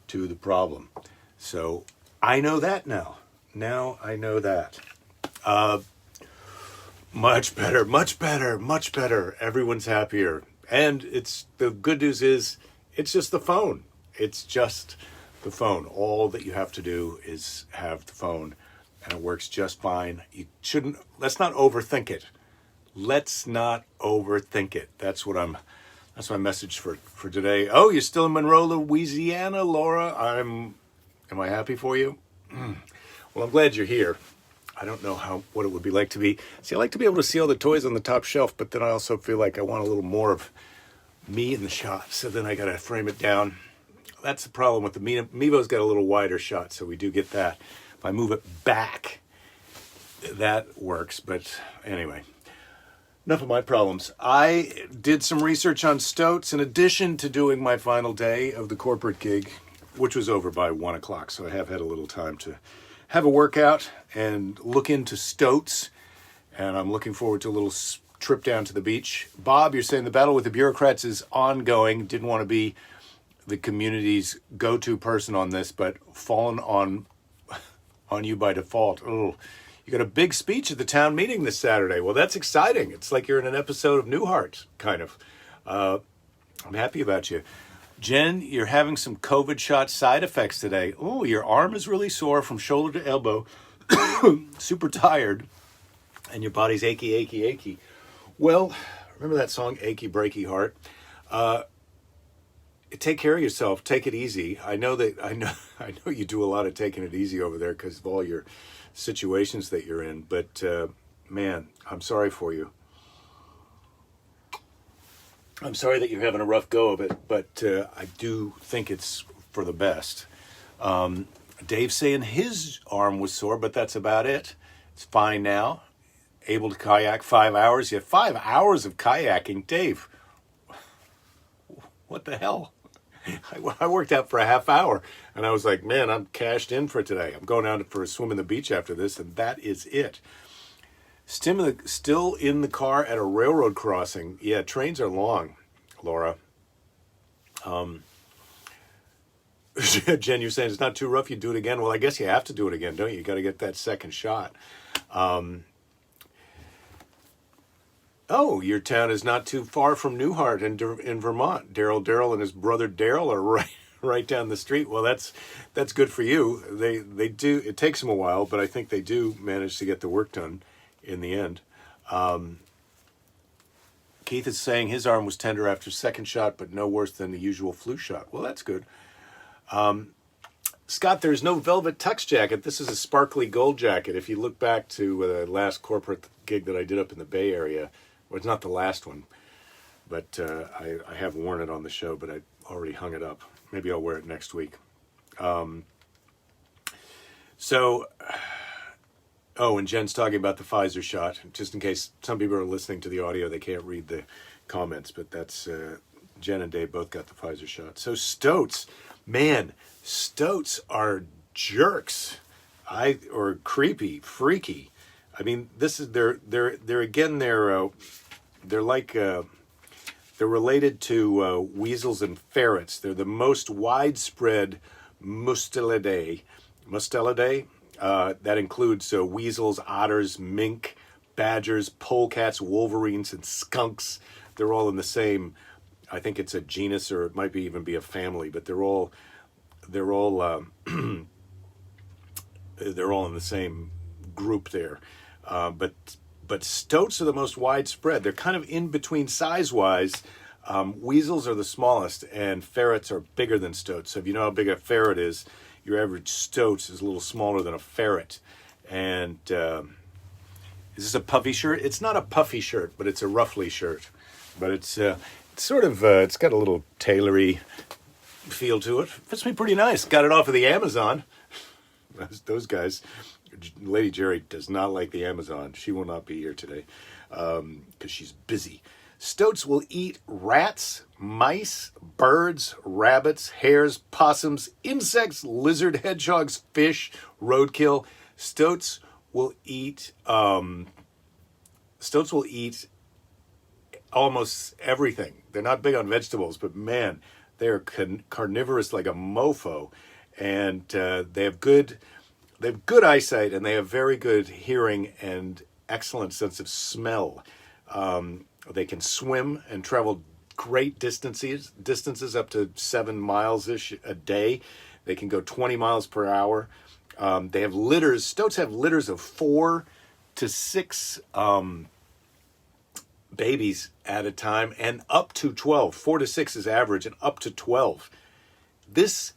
to the problem. So I know that now. Now I know that. Much better, much better, much better. Everyone's happier. And the good news is it's just the phone. It's just the phone. All that you have to do is have the phone, and it works just fine. Let's not overthink it. Let's not overthink it. That's my message for today. Oh, you're still in Monroe, Louisiana, Laura. Am I happy for you? Well, I'm glad you're here. I don't know what it would be like to be. See, I like to be able to see all the toys on the top shelf, but then I also feel like I want a little more of me in the shot. So then I got to frame it down. That's the problem with the Mevo's got a little wider shot, so we do get that. If I move it back, that works. But anyway, enough of my problems. I did some research on Stoats in addition to doing my final day of the corporate gig, which was over by 1 o'clock. So I have had a little time to have a workout and look into Stoats, and I'm looking forward to a little trip down to the beach. Bob, you're saying the battle with the bureaucrats is ongoing. Didn't want to be the community's go-to person on this, but fallen on you by default. Oh, you got a big speech at the town meeting this Saturday. Well, that's exciting. It's like you're in an episode of Newhart, kind of. I'm happy about you. Jen, you're having some COVID shot side effects today. Oh, your arm is really sore from shoulder to elbow. Super tired. And your body's achy, achy, achy. Well, remember that song, Achy Breaky Heart? Take care of yourself. Take it easy. I know you do a lot of taking it easy over there because of all your situations that you're in. But, man, I'm sorry for you. I'm sorry that you're having a rough go of it, but I do think it's for the best. Dave's saying his arm was sore, but that's about it. It's fine now. Able to kayak 5 hours. Yeah, 5 hours of kayaking. Dave, what the hell? I worked out for a half hour, and I was like, man, I'm cashed in for today. I'm going out for a swim in the beach after this, and that is it. Still in the car at a railroad crossing. Yeah, trains are long, Laura. Jen, you're saying it's not too rough, you do it again. Well, I guess you have to do it again, don't you? You got to get that second shot. Oh, your town is not too far from Newhart in Vermont. Daryl and his brother Daryl are right down the street. Well, that's good for you. They do. It takes them a while, but I think they do manage to get the work done in the end. Keith is saying his arm was tender after second shot, but no worse than the usual flu shot. Well, that's good. Scott, there's no velvet tux jacket. This is a sparkly gold jacket. If you look back to the last corporate gig that I did up in the Bay Area, well, it's not the last one, but I have worn it on the show, but I already hung it up. Maybe I'll wear it next week. Oh, and Jen's talking about the Pfizer shot. Just in case some people are listening to the audio, they can't read the comments, but that's Jen and Dave both got the Pfizer shot. So Stoats, man, Stoats are jerks, or creepy, freaky. I mean, this is they're related to weasels and ferrets. They're the most widespread Mustelidae. That includes weasels, otters, mink, badgers, polecats, wolverines, and skunks. They're all in the same, I think it's a genus, or it might even be a family, but they're all they're all in the same group there. But stoats are the most widespread. They're kind of in between size-wise. Weasels are the smallest, and ferrets are bigger than stoats. So if you know how big a ferret is, your average stoat is a little smaller than a ferret. And is this a puffy shirt? It's not a puffy shirt, but it's a ruffly shirt. But it's sort of, it's got a little tailory feel to it. Fits me pretty nice. Got it off of the Amazon. Those guys. Lady Jerry does not like the Amazon. She will not be here today because she's busy. Stoats will eat rats, mice, birds, rabbits, hares, possums, insects, lizard, hedgehogs, fish, roadkill. Stoats will eat almost everything. They're not big on vegetables, but man, They're carnivorous like a mofo, and they have good eyesight, and they have very good hearing and excellent sense of smell. They can swim and travel great distances up to 7 miles ish a day. They can go 20 miles per hour. They have litters. Stoats have litters of 4 to 6 babies at a time, and up to 12. 4 to 6 is average, and up to 12. This,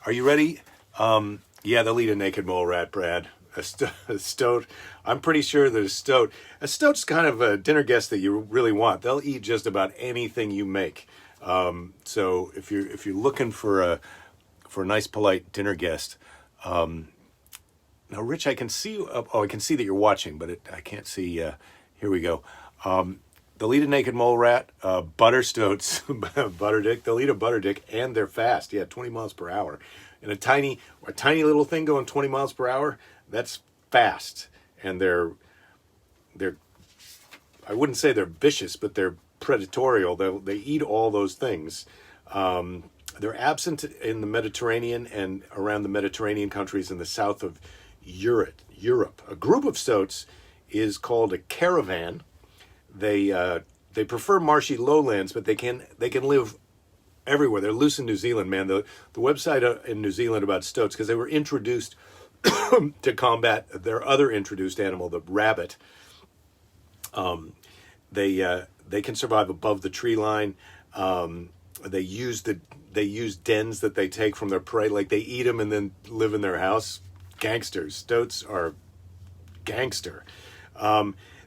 are you ready? Yeah, they'll eat a naked mole rat, Brad. A stoat. I'm pretty sure that a stoat's kind of a dinner guest that you really want. They'll eat just about anything you make. So if you're looking for a nice, polite dinner guest, now, Rich, I can see you. I can see that you're watching, but I can't see. Here we go. They'll eat a naked mole rat, butter stoats, butter dick. They'll eat a butter dick, and they're fast. Yeah, 20 miles per hour. And a tiny little thing going 20 miles per hour, that's fast. And they're I wouldn't say they're vicious, but they're predatorial. They eat all those things. They're absent in the Mediterranean and around the Mediterranean countries in the south of Europe. A group of stoats is called a caravan. They prefer marshy lowlands, but they can live everywhere. They're loose in New Zealand, man. The website in New Zealand about stoats, because they were introduced to combat their other introduced animal, the rabbit. They can survive above the tree line. They use dens that they take from their prey, like they eat them and then live in their house. Gangsters. Stoats are gangster.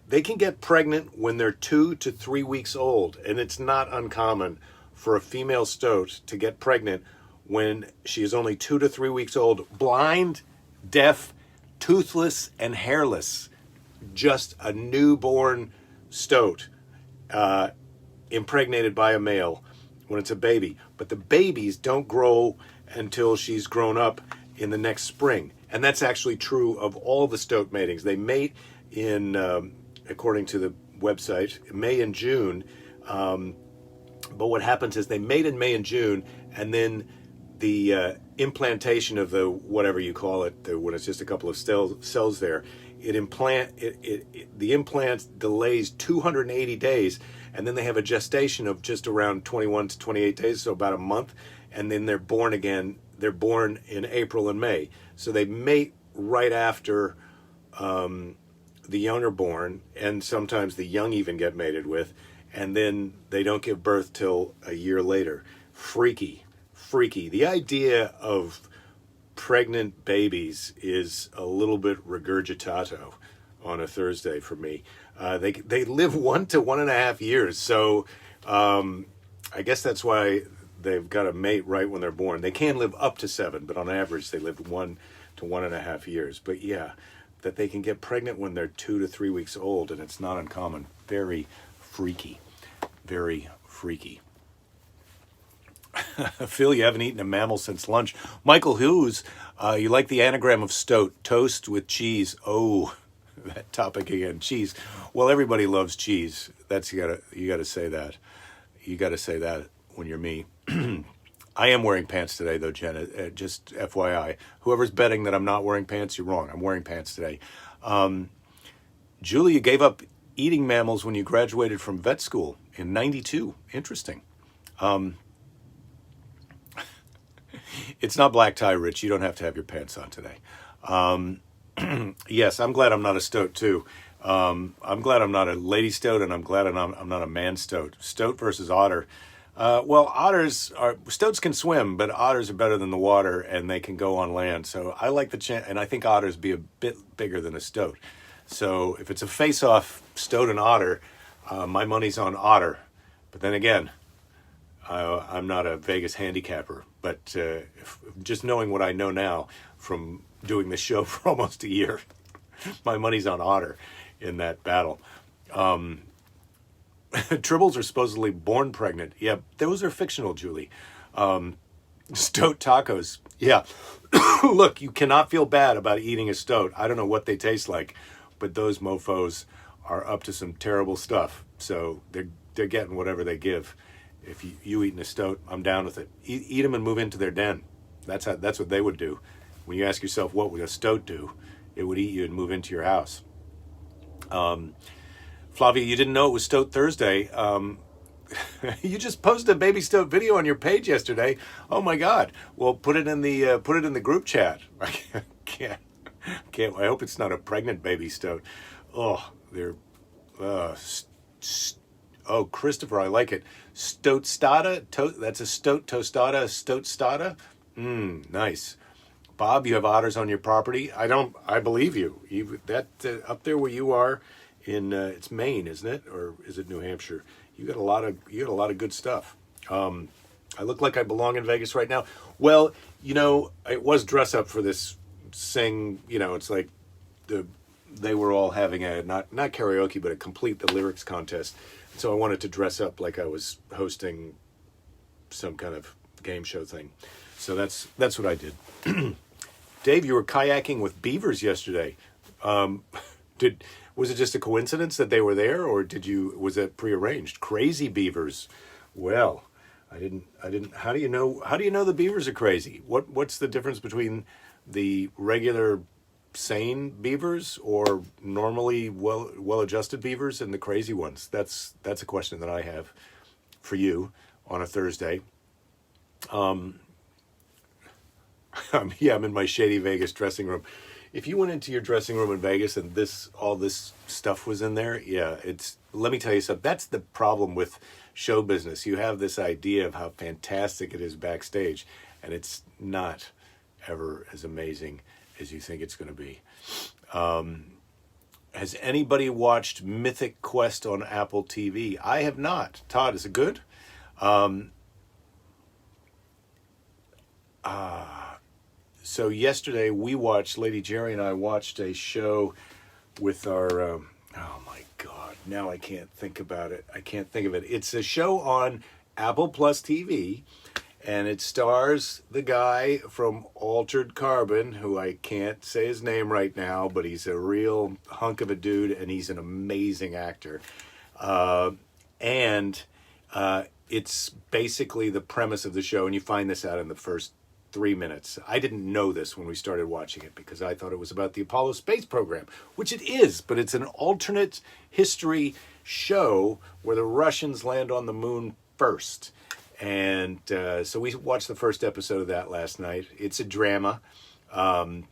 They can get pregnant when they're 2 to 3 weeks old, and it's not uncommon for a female stoat to get pregnant when she is only 2 to 3 weeks old, blind, deaf, toothless, and hairless. Just a newborn stoat impregnated by a male when it's a baby. But the babies don't grow until she's grown up in the next spring. And that's actually true of all the stoat matings. They mate in, according to the website, May and June. But what happens is they mate in May and June, and then the implantation of the, whatever you call it, when it's just a couple of cells there, the implant delays 280 days, and then they have a gestation of just around 21 to 28 days, so about a month, and then they're born again. They're born in April and May. So they mate right after the young are born, and sometimes the young even get mated with, and then they don't give birth till a year later. Freaky. The idea of pregnant babies is a little bit regurgitato on a Thursday for me. They live 1 to 1.5 years, so I guess that's why they've got to mate right when they're born. They can live up to 7, but on average they live 1 to 1.5 years. But yeah, that they can get pregnant when they're 2 to 3 weeks old, and it's not uncommon. Very freaky. Phil, you haven't eaten a mammal since lunch. Michael Hughes, you like the anagram of stoat, toast with cheese. Oh, that topic again, cheese. Well, everybody loves cheese. That's you gotta say that. You gotta say that when you're me. I am wearing pants today, though, Jenna. Just FYI, whoever's betting that I'm not wearing pants, you're wrong. I'm wearing pants today. Julie, you gave up eating mammals when you graduated from vet school in '92. Interesting. It's not black tie, Rich. You don't have to have your pants on today. Yes, I'm glad I'm not a stoat, too. I'm glad I'm not a lady stoat, and I'm glad I'm not a man stoat. Stoat versus otter. Well, stoats can swim, but otters are better than the water, and they can go on land. So I like the chance, and I think otters be a bit bigger than a stoat. So if it's a face-off, stoat and otter, my money's on otter. But then again, I'm not a Vegas handicapper. But just knowing what I know now from doing this show for almost a year, my money's on otter in that battle. Tribbles are supposedly born pregnant. Yeah, those are fictional, Julie. Stoat tacos. Yeah. Look, you cannot feel bad about eating a stoat. I don't know what they taste like, but those mofos are up to some terrible stuff. So they're getting whatever they give If you eating a stoat, I'm down with it. Eat them and move into their den. That's what they would do. When you ask yourself what would a stoat do, it would eat you and move into your house. Flavia, you didn't know it was Stoat Thursday. You just posted a baby stoat video on your page yesterday. Oh my God! Well, put it in the group chat. I can't. I hope it's not a pregnant baby stoat. Oh, they're. Oh, Christopher, I like it. Stoatstada. That's a stoat tostada. Stoatstada. Nice. Bob, you have otters on your property. I believe you. That up there where you are, in it's Maine, isn't it, or is it New Hampshire? You got a lot of good stuff. I look like I belong in Vegas right now. Well, it was dress up for this sing. It's like they were all having a not karaoke, but a complete the lyrics contest. So I wanted to dress up like I was hosting some kind of game show thing. So that's what I did. Dave, you were kayaking with beavers yesterday. Was it just a coincidence that they were there, or was it prearranged? Crazy beavers. Well, I didn't. How do you know the beavers are crazy? What's the difference between the regular sane beavers or normally well-adjusted beavers and the crazy ones? That's a question that I have for you on a Thursday. I'm in my shady Vegas dressing room. If you went into your dressing room in Vegas and all this stuff was in there, let me tell you something. That's the problem with show business. You have this idea of how fantastic it is backstage, and it's not ever as amazing as you think it's going to be. Has anybody watched Mythic Quest on Apple TV? I have not. Todd, is it good? So yesterday Lady Jerry and I watched a show with our, oh my God, now I can't think about it. I can't think of it. It's a show on Apple Plus TV, and it stars the guy from Altered Carbon, who I can't say his name right now, but he's a real hunk of a dude, and he's an amazing actor. It's basically the premise of the show, and you find this out in the first 3 minutes. I didn't know this when we started watching it because I thought it was about the Apollo space program, which it is, but it's an alternate history show where the Russians land on the moon first. And so we watched the first episode of that last night. It's a drama, and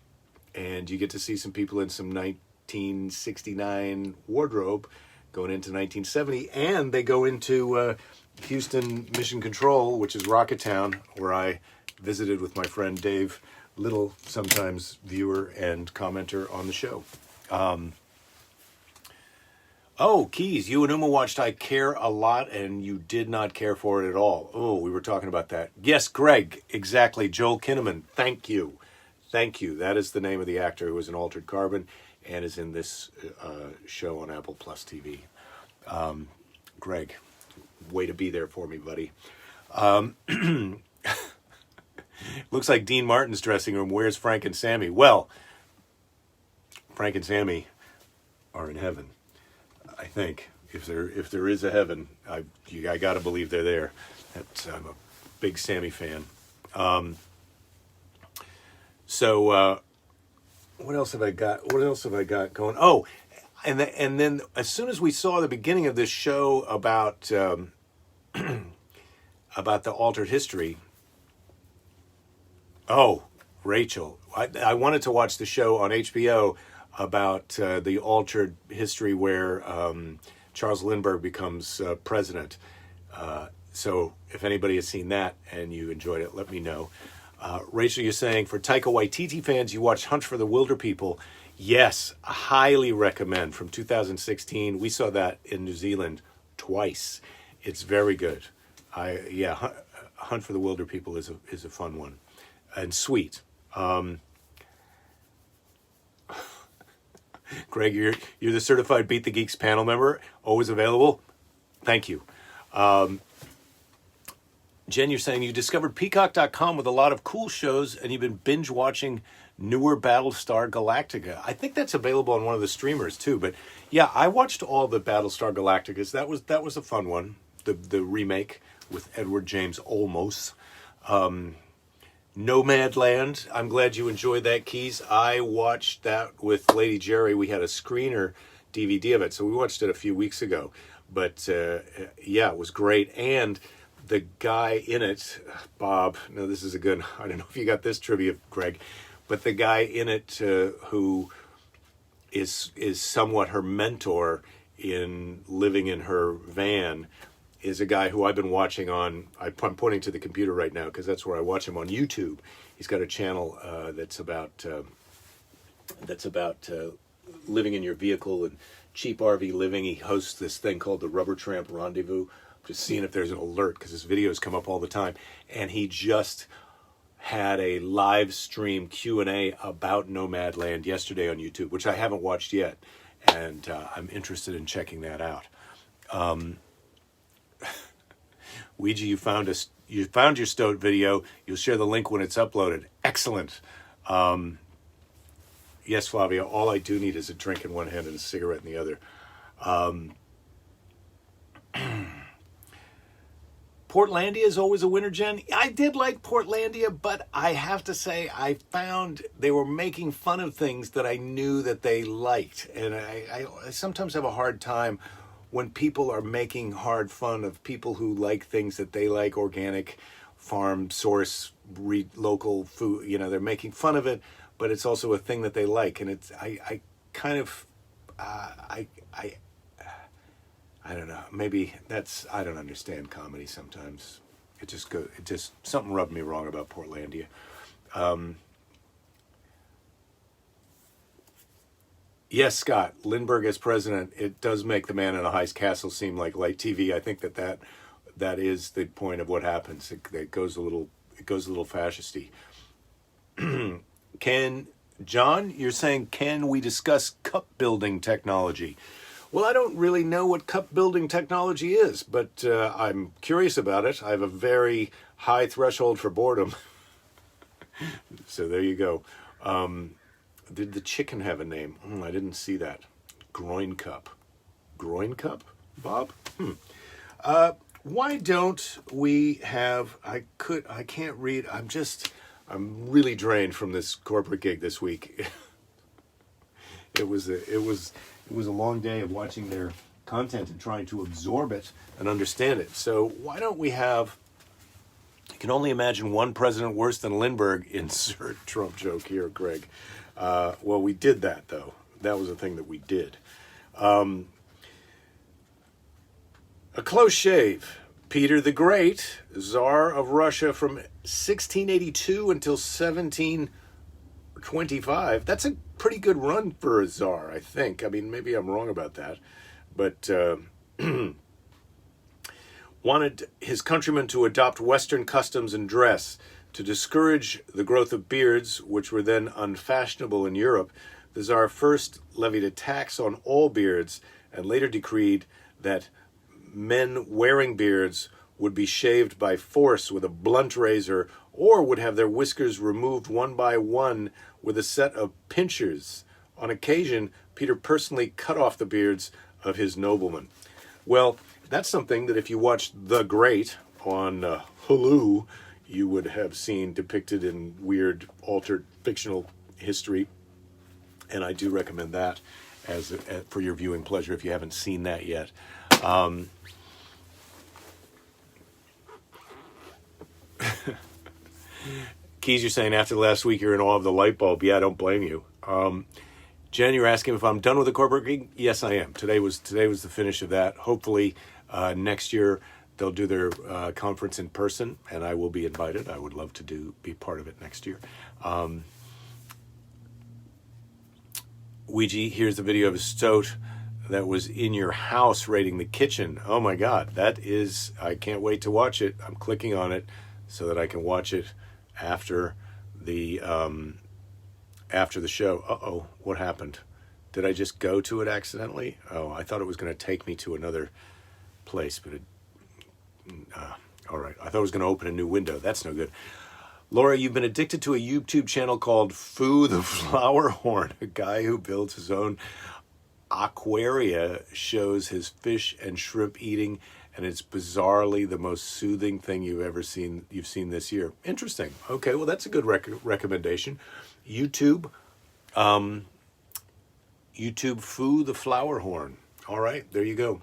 you get to see some people in some 1969 wardrobe going into 1970, and they go into Houston Mission Control, which is Rocket Town, where I visited with my friend Dave Little, sometimes viewer and commenter on the show. Keys, you and Uma watched I Care a Lot, and you did not care for it at all. Oh, we were talking about that. Yes, Greg, exactly. Joel Kinnaman, thank you. That is the name of the actor who was in Altered Carbon and is in this show on Apple Plus TV. Greg, way to be there for me, buddy. Looks like Dean Martin's dressing room. Where's Frank and Sammy? Well, Frank and Sammy are in heaven, I think. If there is a heaven, I got to believe they're there. I'm a big Sammy fan. So what else have I got? Going? Oh, and then as soon as we saw the beginning of this show about the altered history. Oh, Rachel, I wanted to watch the show on HBO about the altered history where Charles Lindbergh becomes president. So if anybody has seen that and you enjoyed it, let me know. Rachel, you're saying for Taika Waititi fans, you watched Hunt for the Wilder People. Yes, I highly recommend. From 2016, we saw that in New Zealand twice. It's very good. Hunt for the Wilder People is a fun one. And sweet. Greg, you're the certified Beat the Geeks panel member, always available. Thank you. Jen, you're saying you discovered Peacock.com with a lot of cool shows, and you've been binge watching newer Battlestar Galactica. I think that's available on one of the streamers too. But yeah, I watched all the Battlestar Galacticas. That was a fun one. The remake with Edward James Olmos. Nomadland. I'm glad you enjoyed that, Keys. I watched that with Lady Jerry. We had a screener DVD of it, so we watched it a few weeks ago. But yeah, it was great. And the guy in it, Bob, no, this is a good, I don't know if you got this trivia, Greg, but the guy in it who is somewhat her mentor in living in her van is a guy who I've been watching on, I'm pointing to the computer right now because that's where I watch him on YouTube. He's got a channel that's about living in your vehicle and cheap RV living. He hosts this thing called the Rubber Tramp Rendezvous. Just seeing if there's an alert because his videos come up all the time. And he just had a live stream Q&A about Nomadland yesterday on YouTube, which I haven't watched yet. And I'm interested in checking that out. Ouija, you found your Stoat video. You'll share the link when it's uploaded. Excellent. Yes, Flavia, all I do need is a drink in one hand and a cigarette in the other. Portlandia is always a winner, Jen. I did like Portlandia, but I have to say I found they were making fun of things that I knew that they liked. And I sometimes have a hard time when people are making hard fun of people who like things that they like, organic, farm, source, local food. You know, they're making fun of it, but it's also a thing that they like. And it's, I kind of, I don't know. Maybe that's, I don't understand comedy sometimes. It just something rubbed me wrong about Portlandia. Yes, Scott, Lindbergh as president, it does make the man in a high castle seem like light TV. I think that is the point of what happens. It goes a little fascisty. John, you're saying, can we discuss cup building technology? Well, I don't really know what cup building technology is, but I'm curious about it. I have a very high threshold for boredom. So there you go. Did the chicken have a name? I didn't see that. Groin cup. Groin cup, Bob? Why don't we have, I can't read. I'm really drained from this corporate gig this week. It was a long day of watching their content and trying to absorb it and understand it. So why don't we have, I can only imagine one president worse than Lindbergh, insert Trump joke here, Greg. Well, we did that, though. That was a thing that we did. A close shave. Peter the Great, Tsar of Russia from 1682 until 1725. That's a pretty good run for a czar, I think. I mean, maybe I'm wrong about that. But wanted his countrymen to adopt Western customs and dress. To discourage the growth of beards, which were then unfashionable in Europe, the Tsar first levied a tax on all beards and later decreed that men wearing beards would be shaved by force with a blunt razor or would have their whiskers removed one by one with a set of pincers. On occasion, Peter personally cut off the beards of his noblemen. Well, that's something that if you watched The Great on Hulu, you would have seen depicted in weird, altered, fictional history. And I do recommend that for your viewing pleasure if you haven't seen that yet. Keys, you're saying after last week you're in awe of the light bulb. Yeah, I don't blame you. Jen, you're asking if I'm done with the corporate gig. Yes, I am. Today was the finish of that. Hopefully next year they'll do their conference in person, and I will be invited. I would love to be part of it next year. Ouija, here's the video of a stoat that was in your house raiding the kitchen. Oh my God, I can't wait to watch it. I'm clicking on it so that I can watch it after the show. Uh-oh, what happened? Did I just go to it accidentally? Oh, I thought it was going to take me to another place, but all right. I thought it was going to open a new window. That's no good. Laura, you've been addicted to a YouTube channel called Foo the Flower Horn. A guy who builds his own aquaria shows his fish and shrimp eating and it's bizarrely the most soothing thing you've seen this year. Interesting. Okay, well, that's a good recommendation. YouTube, YouTube Foo the Flower Horn. All right, there you go.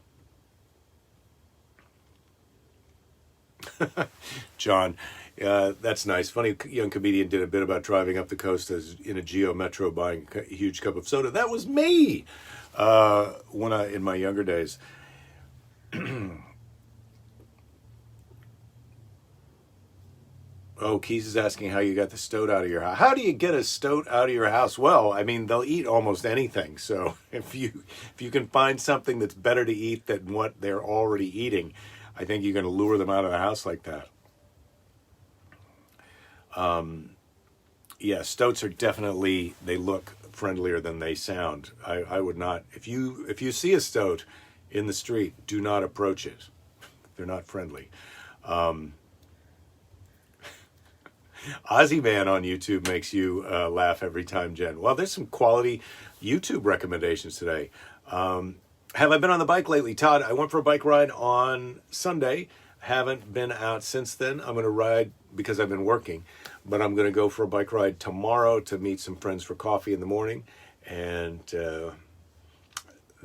John, that's nice. Funny young comedian did a bit about driving up the coast in a Geo Metro buying a huge cup of soda. That was me in my younger days. Oh, Keys is asking how you got the stoat out of your house. How do you get a stoat out of your house? Well, I mean, they'll eat almost anything. So if you can find something that's better to eat than what they're already eating, I think you're going to lure them out of the house like that. Yeah, stoats are definitely, they look friendlier than they sound. I would not, if you see a stoat in the street, do not approach it. They're not friendly. Ozzy Man on YouTube makes you laugh every time, Jen. Well, there's some quality YouTube recommendations today. Have I been on the bike lately? Todd, I went for a bike ride on Sunday. Haven't been out since then. I'm going to ride because I've been working, but I'm going to go for a bike ride tomorrow to meet some friends for coffee in the morning. And then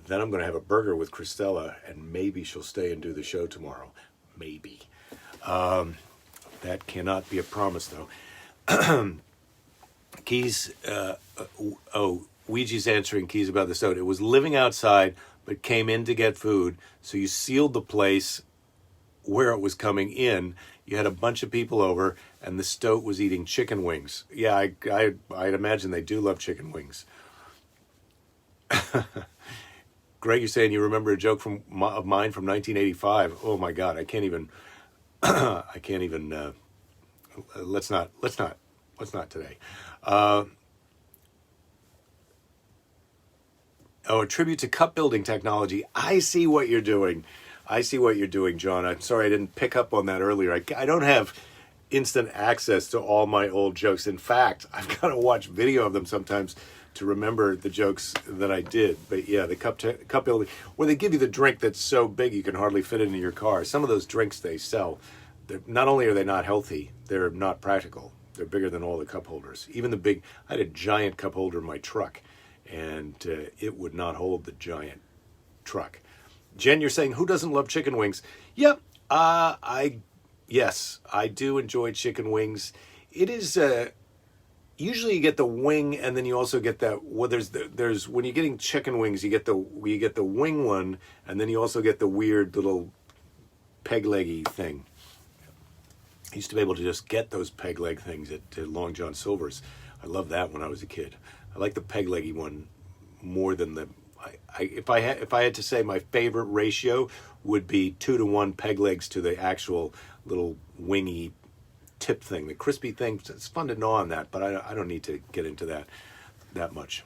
I'm going to have a burger with Christella, and maybe she'll stay and do the show tomorrow. Maybe. That cannot be a promise, though. Keys, Ouija's answering Keys about the stoat. It was living outside, but came in to get food. So you sealed the place where it was coming in. You had a bunch of people over, and the stoat was eating chicken wings. Yeah, I'd imagine they do love chicken wings. Greg, you're saying you remember a joke of mine from 1985. Oh my God, I can't even. Let's not today. A tribute to cup building technology. I see what you're doing, John. I'm sorry I didn't pick up on that earlier. I don't have instant access to all my old jokes. In fact, I've got to watch video of them sometimes to remember the jokes that I did. But yeah, the cup building, where they give you the drink that's so big you can hardly fit it in your car. Some of those drinks they sell, not only are they not healthy, they're not practical. They're bigger than all the cup holders. Even the big, I had a giant cup holder in my truck, and it would not hold the giant truck. Jen, you're saying, who doesn't love chicken wings? Yep, yes, I do enjoy chicken wings. It is, usually you get the wing, and then you also get that. Well, there's when you're getting chicken wings, you get the wing one, and then you also get the weird little peg leggy thing. I used to be able to just get those peg leg things at Long John Silver's. I loved that when I was a kid. I like the peg leggy one more than the. If I had to say my favorite ratio would be 2-to-1 peg legs to the actual little wingy tip thing, the crispy thing. It's fun to gnaw on that, but I don't need to get into that much.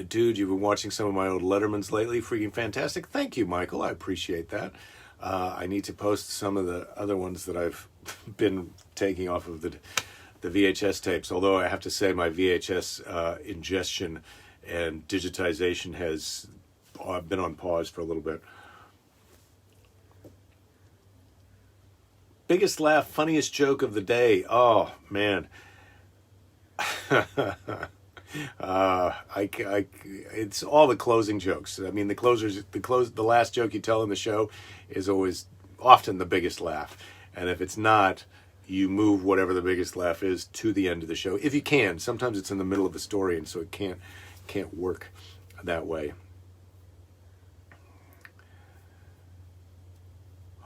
Dude, you've been watching some of my old Lettermans lately. Freaking fantastic. Thank you, Michael. I appreciate that. I need to post some of the other ones that I've been taking off of the VHS tapes, although I have to say my VHS ingestion and digitization has been on pause for a little bit. Biggest laugh, funniest joke of the day. Oh, man. It's all the closing jokes. I mean, the last joke you tell in the show is always often the biggest laugh. And if it's not, you move whatever the biggest laugh is to the end of the show. If you can. Sometimes it's in the middle of the story, and so it can't work that way.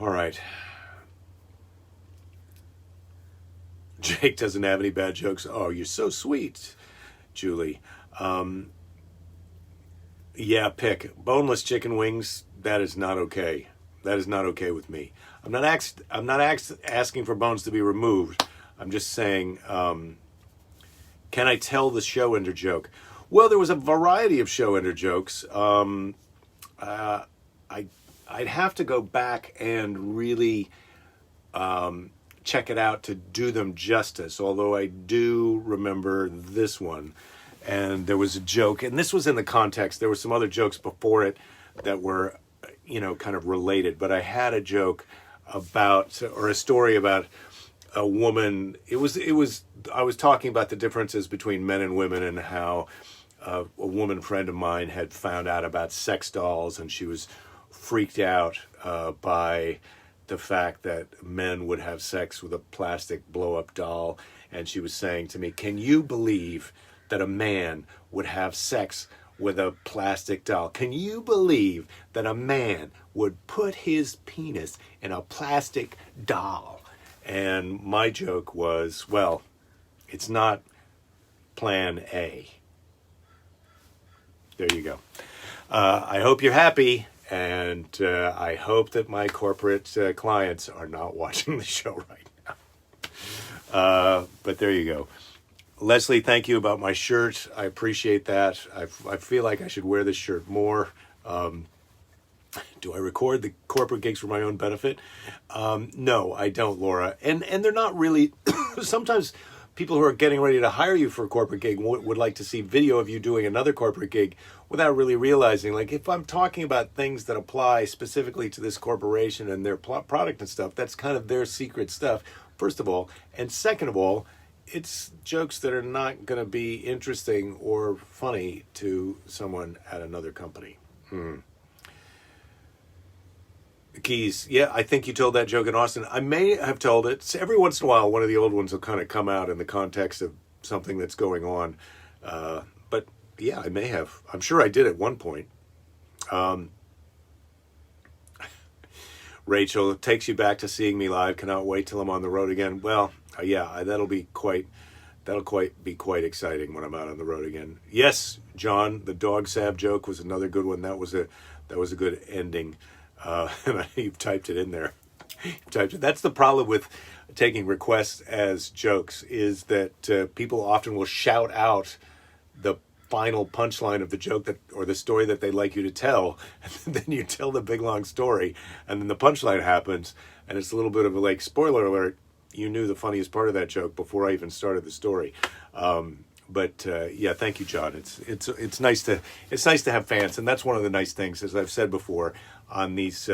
All right. Jake doesn't have any bad jokes. Oh, you're so sweet, Julie. Yeah, pick boneless chicken wings. That is not okay. That is not okay with me. I'm not asking for bones to be removed. I'm just saying, can I tell the show ender joke? Well, there was a variety of show ender jokes. I'd have to go back and really check it out to do them justice, although I do remember this one. And there was a joke, and this was in the context. There were some other jokes before it that were, kind of related. But I had a joke about, or a story about a woman. I was talking about the differences between men and women, and how a woman friend of mine had found out about sex dolls, and she was freaked out by the fact that men would have sex with a plastic blow-up doll. And she was saying to me, can you believe that a man would have sex with a plastic doll? Can you believe that a man would put his penis in a plastic doll? And my joke was, well, it's not plan A. There you go. I hope you're happy, and I hope that my corporate clients are not watching the show right now. But there you go. Leslie, thank you about my shirt. I appreciate that. I feel like I should wear this shirt more. Do I record the corporate gigs for my own benefit? No, I don't, Laura. And they're not really... Sometimes people who are getting ready to hire you for a corporate gig would like to see video of you doing another corporate gig without really realizing, like, if I'm talking about things that apply specifically to this corporation and their product and stuff, that's kind of their secret stuff, first of all. And second of all, it's jokes that are not going to be interesting or funny to someone at another company. Keys, yeah, I think you told that joke in Austin. I may have told it. Every once in a while, one of the old ones will kind of come out in the context of something that's going on. But yeah, I may have. I'm sure I did at one point. Rachel, it takes you back to seeing me live. Cannot wait till I'm on the road again. Well, yeah, that'll be quite exciting when I'm out on the road again. Yes, John, the dog sab joke was another good one. That was a good ending. And you've typed it in there. That's the problem with taking requests as jokes, is that people often will shout out the final punchline of the joke or the story that they'd like you to tell, and then you tell the big long story, and then the punchline happens, and it's a little bit of a, like, spoiler alert, you knew the funniest part of that joke before I even started the story. But yeah, thank you, John. It's nice to have fans, and that's one of the nice things, as I've said before on these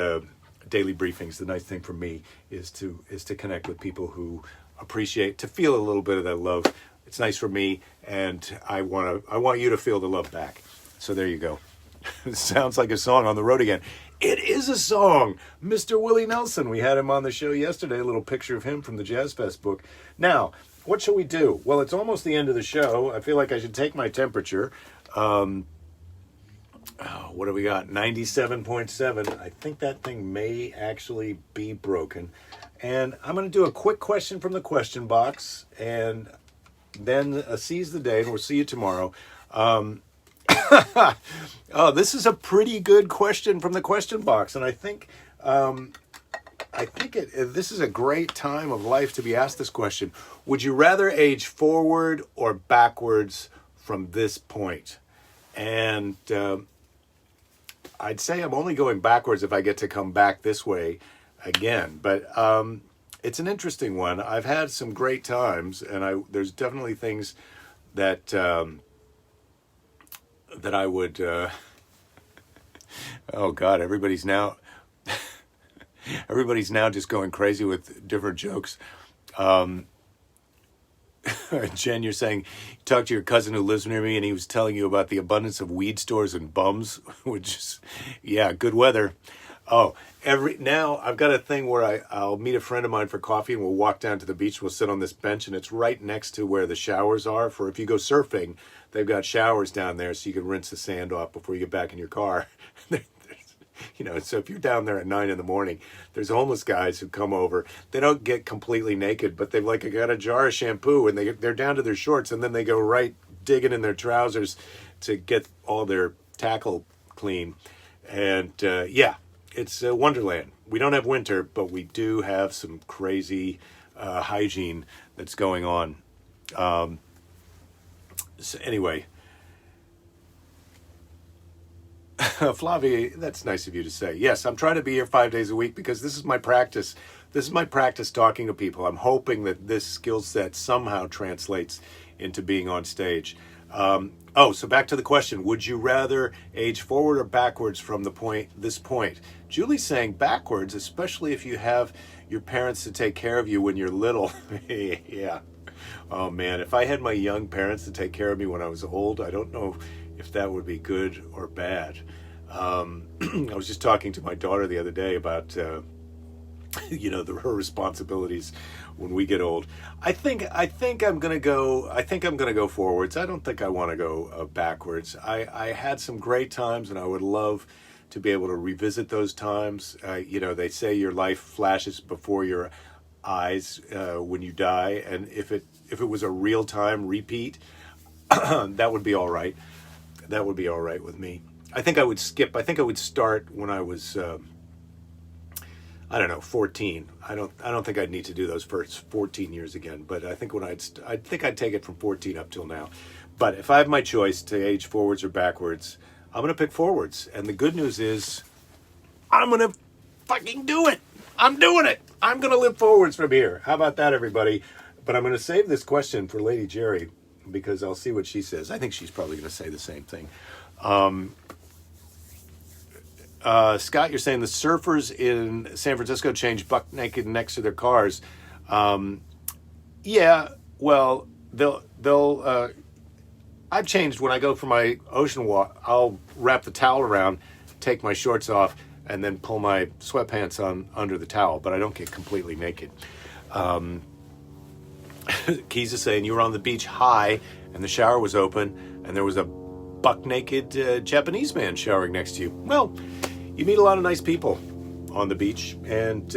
daily briefings. The nice thing for me is to connect with people who appreciate, to feel a little bit of that love. It's nice for me, and I want you to feel the love back. So there you go. It sounds like a song on the road again. It is a song. Mr. Willie Nelson. We had him on the show yesterday. A little picture of him from the Jazz Fest book. Now, what shall we do? Well, it's almost the end of the show. I feel like I should take my temperature. What do we got? 97.7. I think that thing may actually be broken. And I'm going to do a quick question from the question box, and then seize the day, and we'll see you tomorrow. Oh, this is a pretty good question from the question box, and I think this is a great time of life to be asked this question. Would you rather age forward or backwards from this point? And I'd say I'm only going backwards if I get to come back this way again. But it's an interesting one. I've had some great times, and there's definitely things that that I would. Oh God, everybody's now just going crazy with different jokes. Jen, you're saying you talked to your cousin who lives near me, and he was telling you about the abundance of weed stores and bums, which is, yeah, good weather. Oh, now I've got a thing where I'll meet a friend of mine for coffee, and we'll walk down to the beach. We'll sit on this bench, and it's right next to where the showers are. For if you go surfing, they've got showers down there, so you can rinse the sand off before you get back in your car. So if you're down there at 9 a.m, there's homeless guys who come over. They don't get completely naked, but they've got a jar of shampoo, and they're down to their shorts, and then they go right digging in their trousers to get all their tackle clean. And yeah, it's a wonderland. We don't have winter, but we do have some crazy hygiene that's going on. So anyway. Flavia, that's nice of you to say. Yes, I'm trying to be here 5 days a week because this is my practice. This is my practice talking to people. I'm hoping that this skill set somehow translates into being on stage. So back to the question. Would you rather age forward or backwards from this point? Julie's saying backwards, especially if you have your parents to take care of you when you're little. Yeah. Oh man, if I had my young parents to take care of me when I was old, I don't know if that would be good or bad. I was just talking to my daughter the other day about her responsibilities when we get old. I think I'm gonna go forwards. I don't think I want to go backwards. I had some great times, and I would love to be able to revisit those times. They say your life flashes before your eyes when you die, and if it was a real time repeat, that would be all right. That would be all right with me. I think I would skip. I think I would start when I was 14. I don't think I'd need to do those first 14 years again, but I think I'd take it from 14 up till now. But if I have my choice to age forwards or backwards, I'm going to pick forwards. And the good news is I'm going to fucking do it. I'm doing it. I'm going to live forwards from here. How about that, everybody? But I'm going to save this question for Lady Jerry because I'll see what she says. I think she's probably going to say the same thing. Scott, you're saying the surfers in San Francisco change buck naked next to their cars. Yeah, well, they'll I've changed when I go for my ocean walk. I'll wrap the towel around, take my shorts off, and then pull my sweatpants on under the towel, but I don't get completely naked. Keys is saying you were on the beach high and the shower was open and there was a buck naked Japanese man showering next to you. Well, you meet a lot of nice people on the beach, and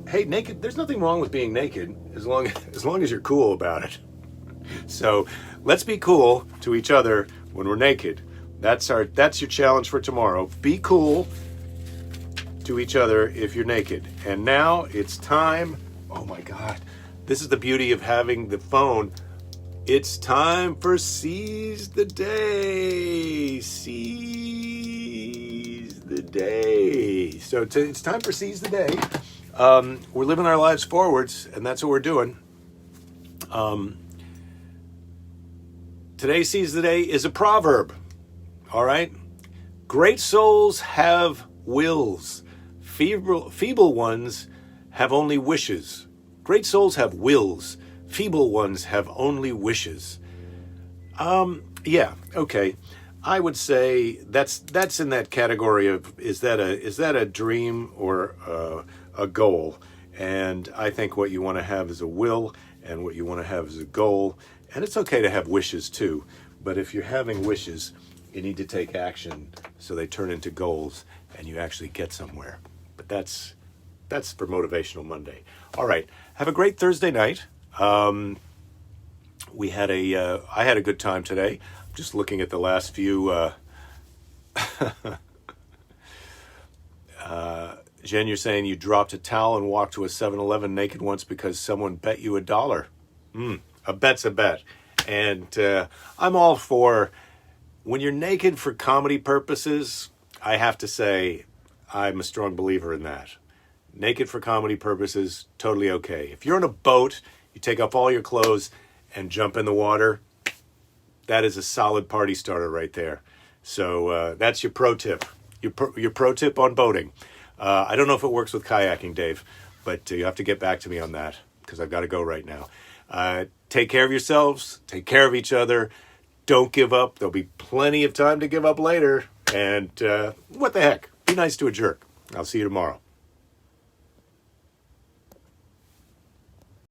hey, naked, there's nothing wrong with being naked as long as you're cool about it. So let's be cool to each other when we're naked. That's your challenge for tomorrow. Be cool to each other if you're naked. And now it's time. Oh my God. This is the beauty of having the phone. It's time for Seize the Day. Seize the Day. So it's time for Seize the Day. We're living our lives forwards, and that's what we're doing. Today's Seize the Day is a proverb. All right? Great souls have wills. Feeble ones have only wishes. Great souls have wills. Feeble ones have only wishes. Yeah, okay. I would say that's in that category of is that a dream or a goal? And I think what you want to have is a will, and what you want to have is a goal. And it's okay to have wishes too, but if you're having wishes, you need to take action so they turn into goals and you actually get somewhere. But that's for Motivational Monday. All right, have a great Thursday night. I had a good time today. I'm just looking at the last few. Jen, you're saying you dropped a towel and walked to a 7-Eleven naked once because someone bet you $1. A bet's a bet. And I'm all for, when you're naked for comedy purposes, I have to say I'm a strong believer in that. Naked for comedy purposes, totally okay. If you're on a boat, you take off all your clothes and jump in the water, that is a solid party starter right there. So that's your pro tip. Your pro tip on boating. I don't know if it works with kayaking, Dave, but you have to get back to me on that because I've got to go right now. Take care of yourselves. Take care of each other. Don't give up. There'll be plenty of time to give up later. And what the heck? Be nice to a jerk. I'll see you tomorrow.